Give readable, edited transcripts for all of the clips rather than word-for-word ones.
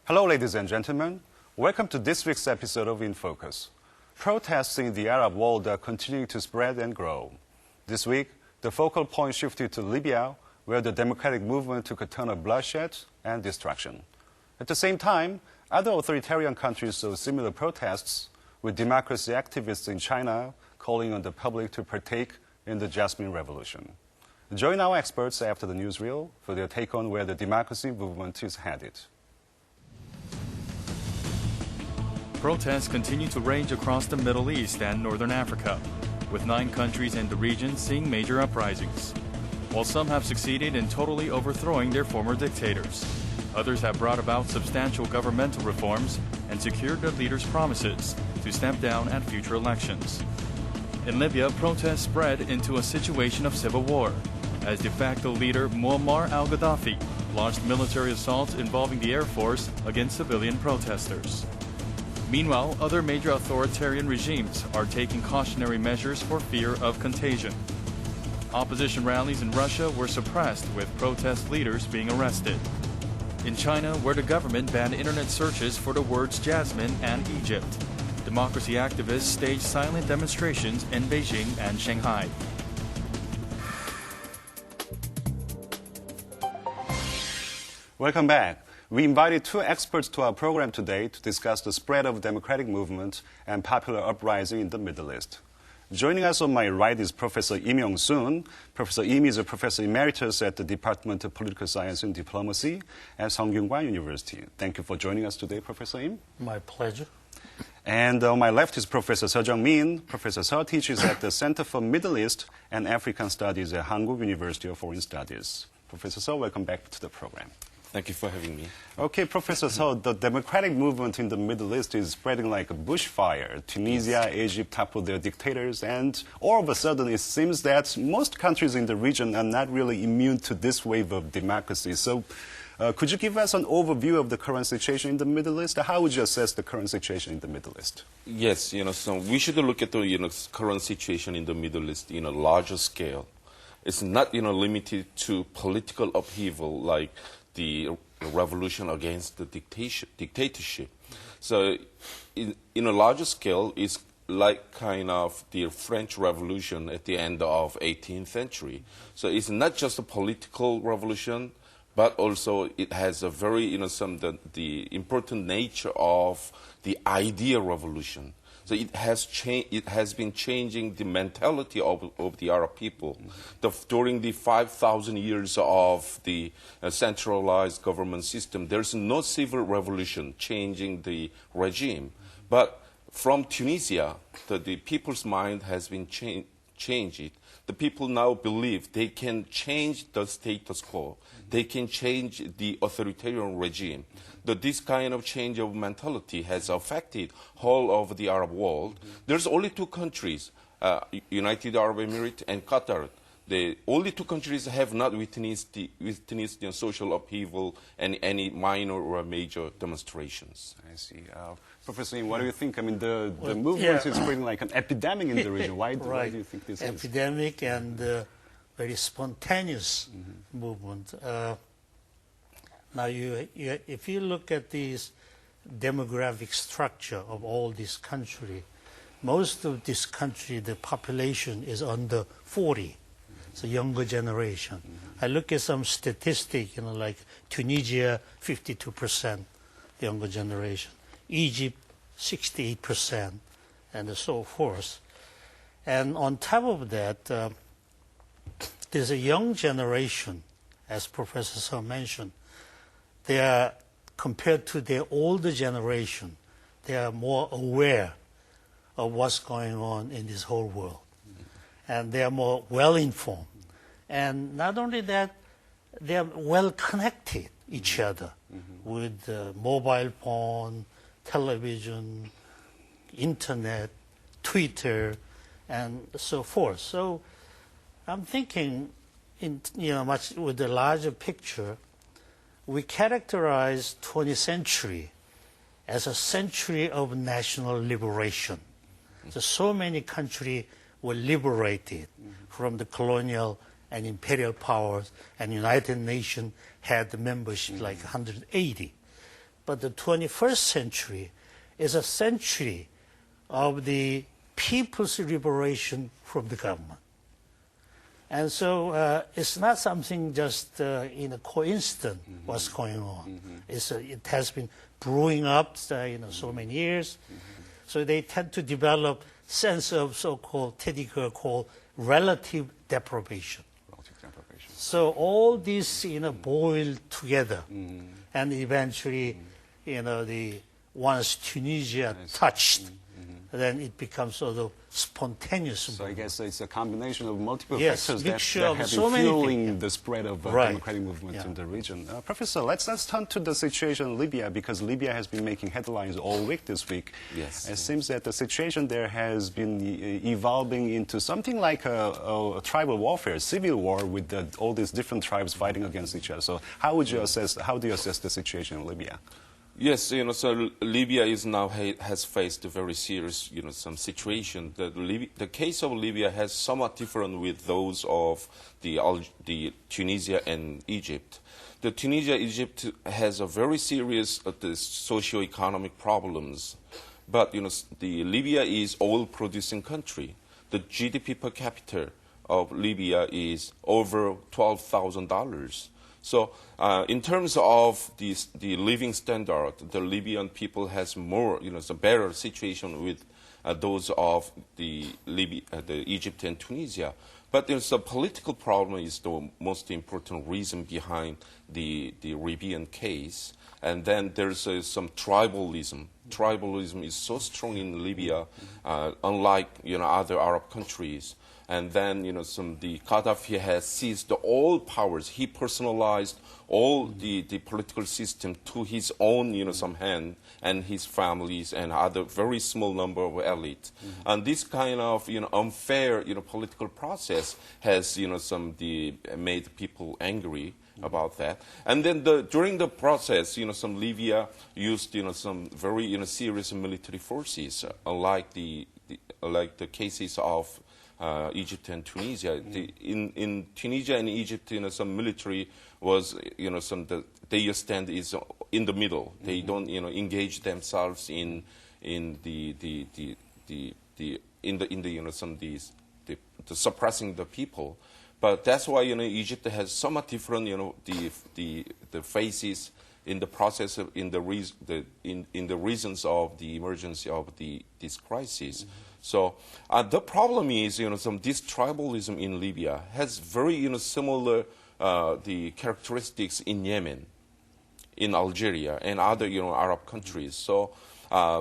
Hello, ladies and gentlemen. Welcome to this week's episode of In Focus. Protests in the Arab world are continuing to spread and grow. This week, the focal point shifted to Libya, where the democratic movement took a turn of bloodshed and destruction. At the same time, other authoritarian countries saw similar protests, with democracy activists in China calling on the public to partake in the Jasmine Revolution. Join our experts after the newsreel for their take on where the democracy movement is headed. Protests continue to rage across the Middle East and Northern Africa, with 9 countries in the region seeing major uprisings. While some have succeeded in totally overthrowing their former dictators, others have brought about substantial governmental reforms and secured their leaders' promises to stamp down at future elections. In Libya, protests spread into a situation of civil war, as de facto leader Muammar al-Gaddafi launched military assaults involving the Air Force against civilian protesters. Meanwhile, other major authoritarian regimes are taking cautionary measures for fear of contagion. Opposition rallies in Russia were suppressed, with protest leaders being arrested. In China, where the government banned internet searches for the words Jasmine and Egypt, democracy activists staged silent demonstrations in Beijing and Shanghai. Welcome back. We invited 2 experts to our program today to discuss the spread of democratic movement and popular uprising in the Middle East. Joining us on my right is Professor Im Young-soon. Professor Im is a professor emeritus at the Department of Political Science and Diplomacy at Sungkyunkwan University. Thank you for joining us today, Professor Im. My pleasure. And on my left is Professor Seo Jung-min. Professor Seo teaches at the Center for Middle East and African Studies at Hankuk University of Foreign Studies. Professor Seo, welcome back to the program. Thank you for having me. Okay, Professor, so the democratic movement in the Middle East is spreading like a bushfire. Tunisia, Egypt toppled their dictators, and all of a sudden it seems that most countries in the region are not really immune to this wave of democracy. So could you give us an overview of the current situation in the Middle East? How would you assess the current situation in the Middle East? Yes, so we should look at the current situation in the Middle East in a larger scale. It's not limited to political upheaval like the revolution against the dictatorship. So in a larger scale, it's like kind of the French Revolution at the end of 18th century. So it's not just a political revolution, but also it has a very, the important nature of the idea revolution. So it has been changing the mentality of the Arab people. During the 5,000 years of the centralized government system, there's no civil revolution changing the regime. But from Tunisia, the people's mind has been changed. The people now believe they can change the status quo. They can change the authoritarian regime. This kind of change of mentality has affected whole of the Arab world. There's only 2 countries, United Arab Emirates and Qatar. The only 2 countries have not witnessed social upheaval and any minor or major demonstrations. I see. Professor Im, what do you think? I mean, the movement is spreading like an epidemic in the region. Why do you think this is? Epidemic and very spontaneous movement. Now, if you look at this demographic structure of all this country, most of this country, the population is under 40. It's a younger generation. I look at some statistic, like Tunisia, 52% younger generation, Egypt, 68%, and so forth. And on top of that, there's a young generation, as Professor Seo mentioned. They are, compared to their older generation, they are more aware of what's going on in this whole world. And they are more well-informed. And not only that, they are well-connected each other with mobile phone, television, internet, Twitter, and so forth. So I'm thinking, much with the larger picture, we characterize 20th century as a century of national liberation. So many countries were liberated from the colonial and imperial powers, and United Nations had the membership like 180. but the 21st century is a century of the people's liberation from the government. And so it's not something just in a coincidence what's going on. It has been brewing up so many years. So they tend to develop sense of so-called, Teddy Kerr called relative deprivation. So all these, boil together, and eventually, once Tunisia touched, then it becomes sort of spontaneous. So I guess it's a combination of multiple Yes, factors that mixture have of been so many fueling things. the spread of Right. democratic movements Yeah. in the region. Professor, let's turn to the situation in Libya, because Libya has been making headlines all week this week. Yes. It seems that the situation there has been evolving into something like a tribal warfare, civil war, with all these different tribes fighting against each other. So how do you assess the situation in Libya? Yes, so Libya is now has faced a very serious, some situation. The case of Libya has somewhat different with those of the Tunisia and Egypt. The Tunisia, Egypt has a very serious socio-economic problems, but the Libya is oil-producing country. The GDP per capita of Libya is over $12,000. So in terms of the living standard, the Libyan people has more, a better situation with those of the Egypt and Tunisia. But there's a political problem is the most important reason behind the Libyan case. And then there's some tribalism. Tribalism is so strong in Libya, unlike other Arab countries. And then, the Gaddafi has seized all powers. He personalized all the political system to his own, some hand, and his families and other very small number of elite. And this kind of, unfair, political process has, made people angry about that. And then during the process, some Libya used, some very, serious military forces, unlike the cases of Egypt and Tunisia. In Tunisia and Egypt, some military was, their stand is in the middle. They don't, engage themselves in suppressing the people. But that's why, Egypt has somewhat different, the phases in the process of, in the reasons of the emergence of this crisis. So the problem is, this tribalism in Libya has very, similar the characteristics in Yemen, in Algeria, and other, Arab countries. So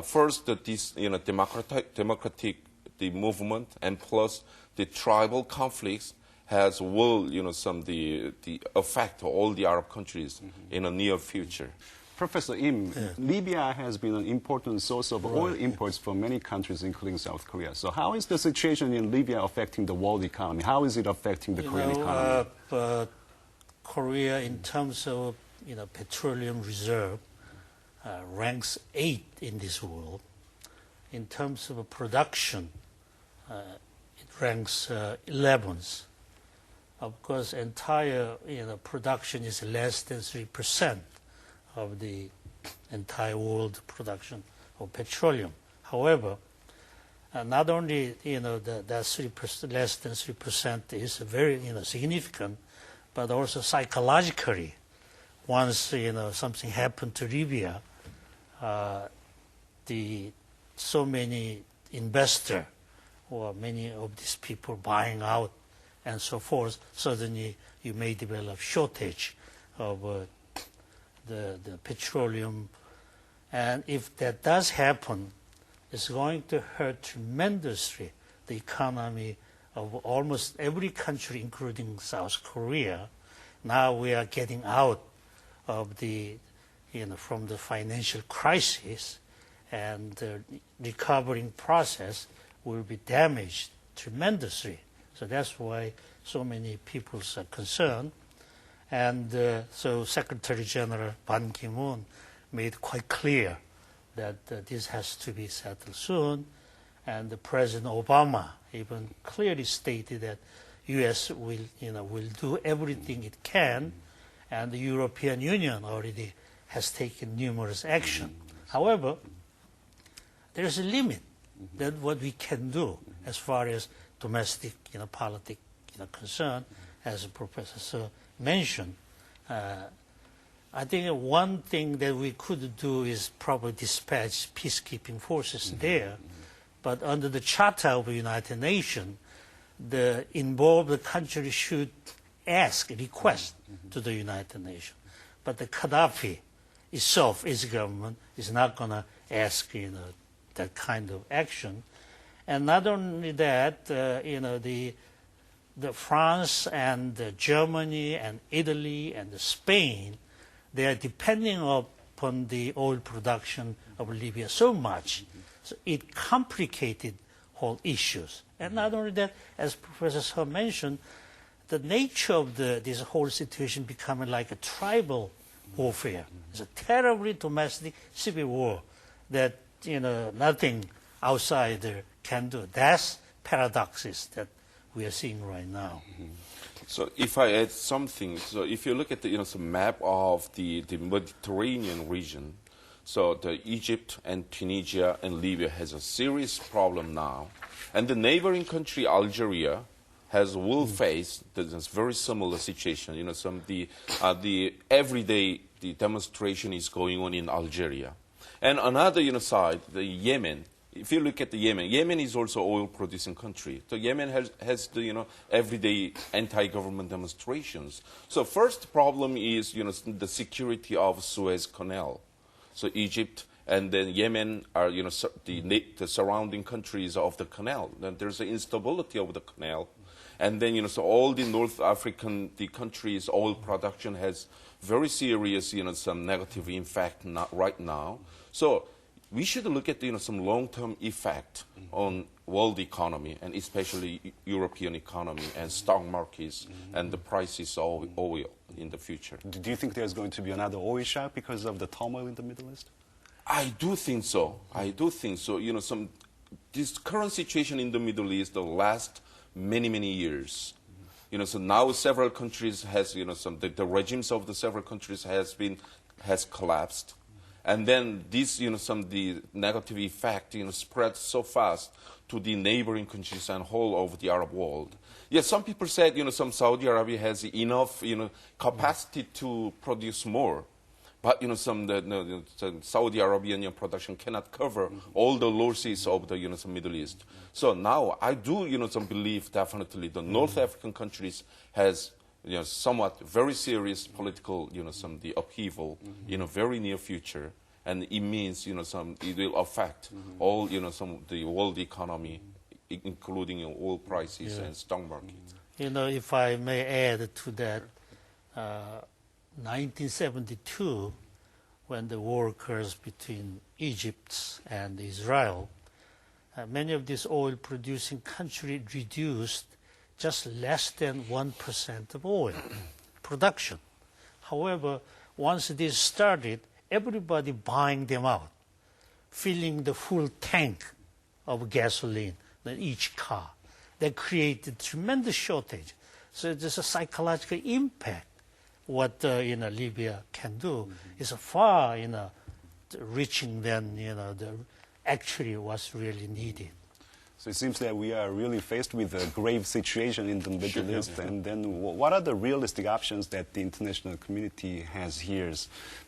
first, this, democratic the movement, and plus the tribal conflicts will, the affect all the Arab countries in the near future. Professor Im, Libya has been an important source of oil imports for many countries, including South Korea. So how is the situation in Libya affecting the world economy? How is it affecting the Korean economy? Korea, in terms of petroleum reserve, ranks 8th in this world. In terms of production, it ranks 11th. Of course, entire production is less than 3% of the entire world production of petroleum. However, not only that 3%, less than 3% is very significant, but also psychologically, once something happened to Libya, so many investors or many of these people buying out and so forth, suddenly you may develop shortage of the petroleum. And if that does happen, it's going to hurt tremendously the economy of almost every country, including South Korea. Now we are getting out of from the financial crisis, and the recovering process will be damaged tremendously. So that's why so many people are concerned. And so Secretary General Ban Ki-moon made quite clear that this has to be settled soon. And President Obama even clearly stated that U.S. will do everything it can. And the European Union already has taken numerous action. However, there is a limit that what we can do as far as domestic, politics, concerned, as Professor Sir mentioned. I think one thing that we could do is probably dispatch peacekeeping forces there, but under the Charter of the United Nations, the involved country should request to the United Nations. But the Gaddafi itself, its government, is not going to ask, that kind of action. And not only that, the France and Germany and Italy and Spain, they are depending upon the oil production of Libya so much. So it complicated whole issues. And not only that, as Professor Sir mentioned, the nature of this whole situation becoming like a tribal warfare. It's a terribly domestic civil war that nothing outsider can do. That's paradoxes that we are seeing right now. So if I add something, so if you look at the some map of the Mediterranean region, so the Egypt and Tunisia and Libya has a serious problem now, and the neighboring country Algeria will face this very similar situation. The everyday the demonstration is going on in Algeria, and another side, the Yemen. If you look at the Yemen is also oil-producing country. So Yemen has the everyday anti-government demonstrations. So first problem is the security of Suez Canal. So Egypt and then Yemen are the surrounding countries of the canal. Then there's an instability of the canal, and then so all the North African countries' oil production has very serious some negative impact right now. So we should look at some long-term effect on world economy and especially European economy and stock markets and the prices of oil in the future. Do you think there's going to be another oil shock because of the turmoil in the Middle East? I do think so. I do think so. This current situation in the Middle East will last many, many years. So now several countries has the regimes of the several countries has collapsed. And then this, the negative effect, spread so fast to the neighboring countries and whole of the Arab world. Yes, some people said, some Saudi Arabia has enough, capacity to produce more. But, some Saudi Arabian production cannot cover all the losses of the, Middle East. So now I do, believe definitely the North African countries has somewhat very serious political, the upheaval in a very near future, and it means, it will affect all, the world economy, including oil prices and stock markets. If I may add to that, 1972, when the war occurs between Egypt and Israel, many of these oil-producing countries reduced just less than 1% of oil production. However, once this started, everybody buying them out, filling the full tank of gasoline in each car. That created tremendous shortage. So there's a psychological impact. What Libya can do is far reaching than actually what's really needed. So it seems that we are really faced with a grave situation in the Middle East. And then what are the realistic options that the international community has here?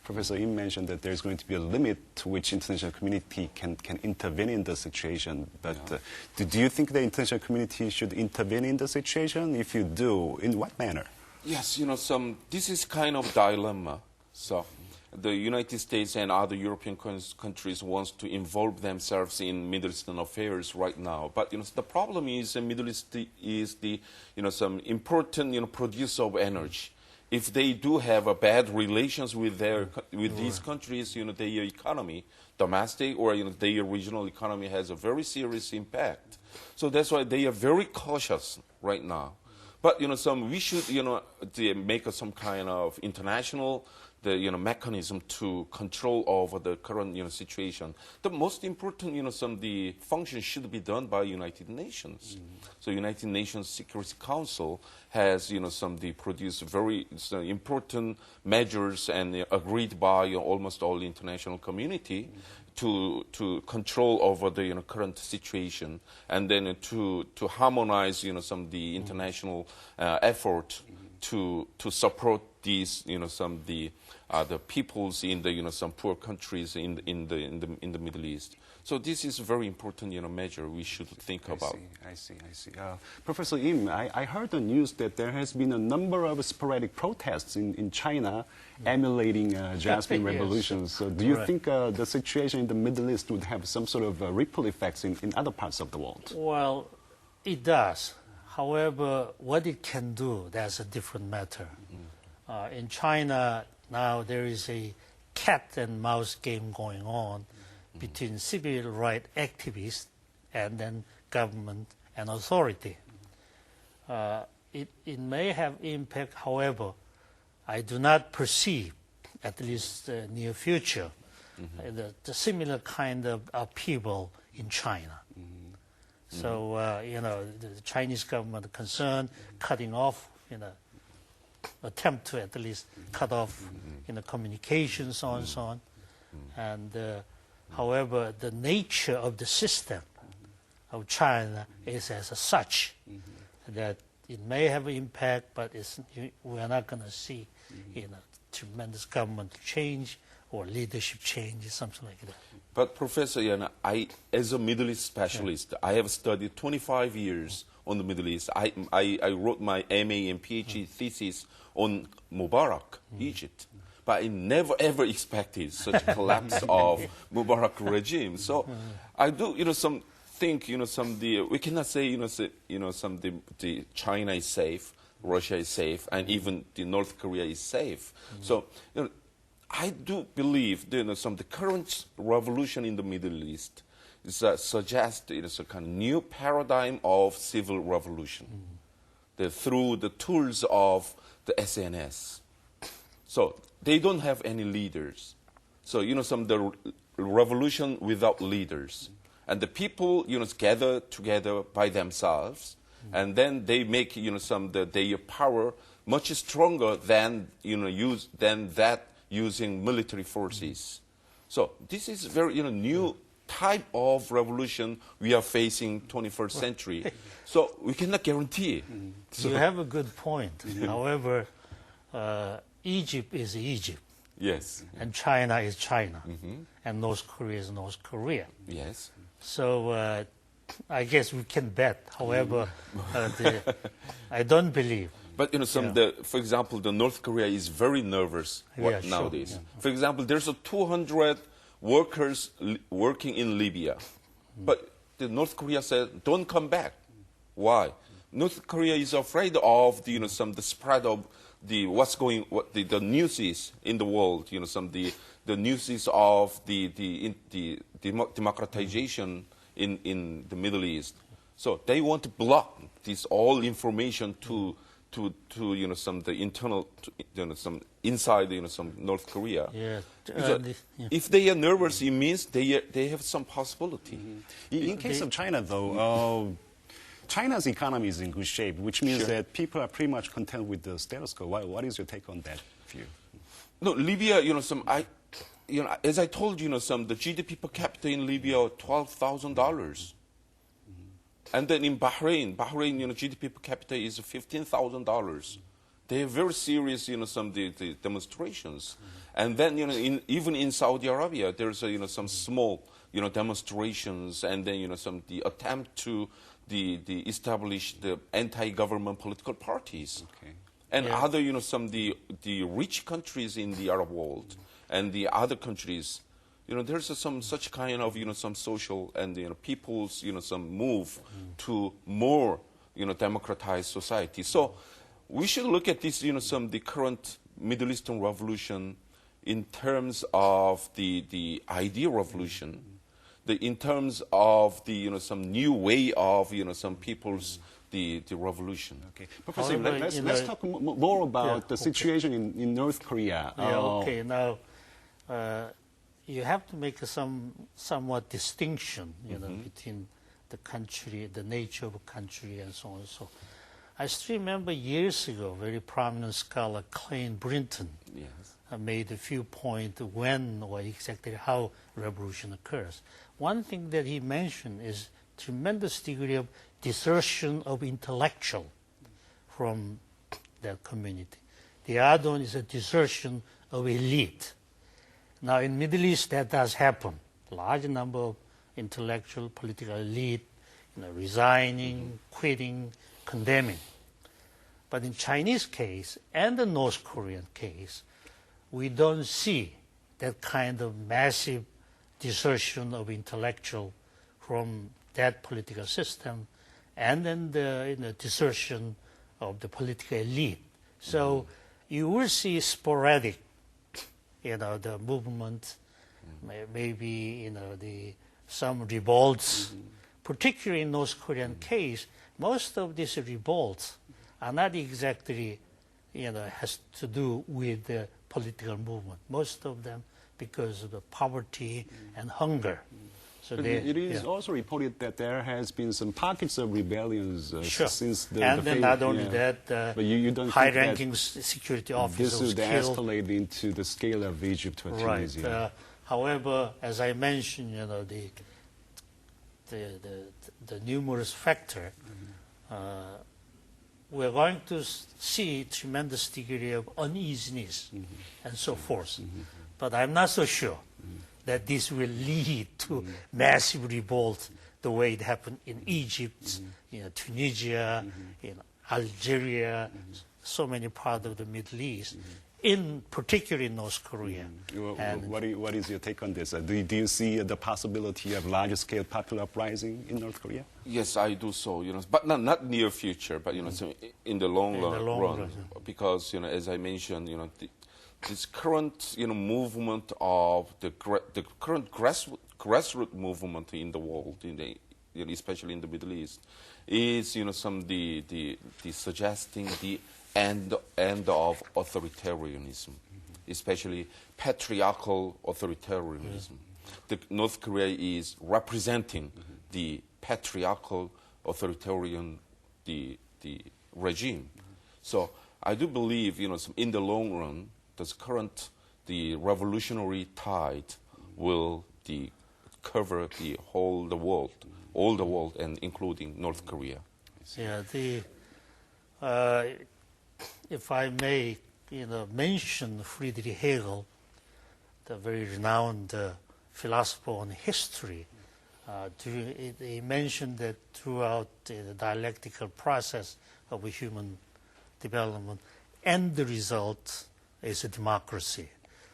Professor Im mentioned that there's going to be a limit to which international community can intervene in the situation. But do you think the international community should intervene in the situation? If you do, in what manner? Yes, this is kind of dilemma. So the United States and other European countries want to involve themselves in Middle Eastern affairs right now. But the problem is the Middle East is the some important producer of energy. If they do have a bad relations with these countries, their economy, domestic or their regional economy has a very serious impact. So that's why they are very cautious right now. But we should make some kind of international the mechanism to control over the current situation. The most important some the function should be done by United Nations. So United Nations Security Council has some the produced very important measures and agreed by almost all the international community to control over the current situation, and then to harmonize some the international effort to support these some the peoples in the some poor countries in the Middle East. So this is a very important measure we should think about. I see. Professor Im, I heard the news that there has been a number of sporadic protests in China emulating Jasmine revolutions. So do you think the situation in the Middle East would have some sort of ripple effects in other parts of the world? Well, it does. However, what it can do, that's a different matter. In China, now there is a cat and mouse game going on between civil rights activists and then government and authority. It may have impact, however, I do not perceive, at least near future, the similar kind of upheaval in China. So, the Chinese government concerned cutting off, attempt to at least cut off, communications, so on and so on. And, however, the nature of the system of China is as such that it may have an impact, but we're not going to see, tremendous government change or leadership change, something like that. But Professor, I, as a Middle East specialist, I have studied 25 years on the Middle East. I wrote my MA and PhD thesis on Mubarak, Egypt. But I never ever expected such a collapse of Mubarak regime. So I do, think, we cannot say, the China is safe, Russia is safe, and even the North Korea is safe. So, I do believe the current revolution in the Middle East suggests a kind of new paradigm of civil revolution through the tools of the SNS. So they don't have any leaders. So the revolution without leaders, and the people gather together by themselves, and then they make their power much stronger than using military forces. So this is very new type of revolution we are facing 21st century. So we cannot guarantee it. So you have a good point. However, Egypt is Egypt. Yes. And China is China. And North Korea is North Korea. Yes. So I guess we can bet. However, I don't believe. But for example, the North Korea is very nervous nowadays. Sure. For example, there's 200 workers working in Libya, but the North Korea said, "Don't come back." Why? North Korea is afraid of the spread of the news is in the world. The news is of the democratization in the Middle East. So they want to block this all information to the internal some inside some North Korea. If they are nervous, it means they have some possibility. In case of China, though, China's economy is in good shape, which means that people are pretty much content with the status quo. What is your take on that view? No, Libya, as I told you, the GDP per capita in Libya $12,000. And then in Bahrain, GDP per capita is $15,000. They have very serious, the demonstrations. And then, even in Saudi Arabia, there's, some small, demonstrations, and then, the attempt to establish the anti-government political parties. Okay. And other, the rich countries in the Arab world and the other countries, there's some such kind of, some social and, people's, some move to more, democratized society. So we should look at this, the current Middle Eastern revolution in terms of the idea revolution, in terms of the, some new way of, some people's the revolution. Okay. Professor, However, let's talk more about the situation in North Korea. Okay, now you have to make somewhat distinction, between the country, the nature of a country, and so on. So, I still remember years ago, very prominent scholar Klein Brinton made a few points when or exactly how revolution occurs. One thing that he mentioned is tremendous degree of desertion of intellectual from that community. The other one is a desertion of elite. Now in Middle East that does happen. Large number of intellectual, political elite, resigning, quitting, condemning. But in Chinese case and the North Korean case, we don't see that kind of massive desertion of intellectual from that political system, and then the desertion of the political elite. So you will see sporadic, the movement, maybe some revolts, particularly in North Korean case. Most of these revolts are not exactly, has to do with the political movement. Most of them because of the poverty and hunger. So it is also reported that there has been some pockets of rebellions since the and then not only that, but you don't high-ranking security officers this would killed. escalate into the scale of Egypt or Tunisia. Right. However, as I mentioned, the numerous factor, we're going to see tremendous degree of uneasiness and so forth. But I'm not so sure that this will lead to massive revolt the way it happened in Egypt, Tunisia, Algeria, so many parts of the Middle East, in particularly North Korea. What is your take on this? Do you see the possibility of large-scale popular uprising in North Korea? Yes, I do so. But not near future, but so in the long run. Because as I mentioned, this current movement of the current grassroots movement in the world, especially in the Middle East, is the suggesting the end of authoritarianism, especially patriarchal authoritarianism. The North Korea is representing the patriarchal authoritarian the regime. So I do believe in the long run, the revolutionary tide will cover all the world, and including North Korea. Yeah, if I may, mention Friedrich Hegel, the very renowned philosopher on history. He mentioned that throughout the dialectical process of human development, and the result is a democracy.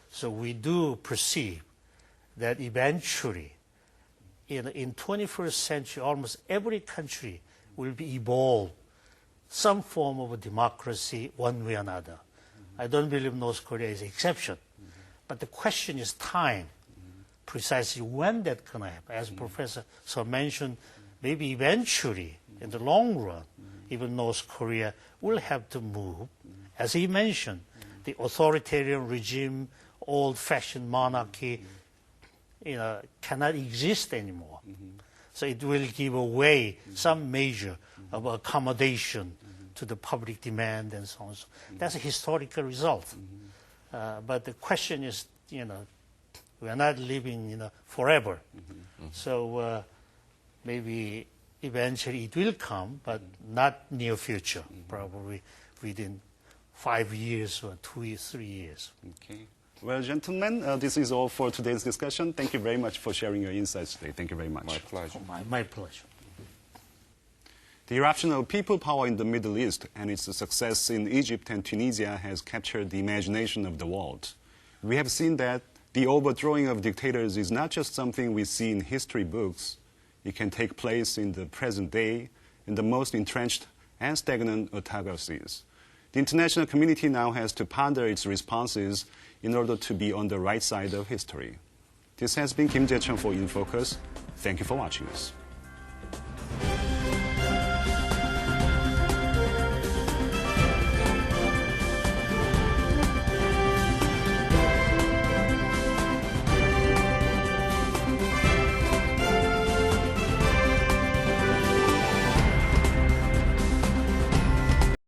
So we do perceive that eventually, in 21st century, almost every country will be evolved some form of a democracy one way or another. I don't believe North Korea is an exception. But the question is time, precisely when that's going to happen. As Professor So mentioned, maybe eventually, in the long run, even North Korea will have to move. As he mentioned, the authoritarian regime, old-fashioned monarchy, cannot exist anymore. So it will give away some measure of accommodation to the public demand and so on. So that's a historical result. But the question is, we are not living, forever. So maybe eventually it will come, but not near future. Probably within 5 years or 2 or 3 years. Okay. Well, gentlemen, this is all for today's discussion. Thank you very much for sharing your insights today. Thank you very much. My pleasure. My pleasure. The eruption of people power in the Middle East and its success in Egypt and Tunisia has captured the imagination of the world. We have seen that the overthrowing of dictators is not just something we see in history books. It can take place in the present day in the most entrenched and stagnant autocracies. The international community now has to ponder its responses in order to be on the right side of history. This has been Kim Jae-chun for In Focus. Thank you for watching us.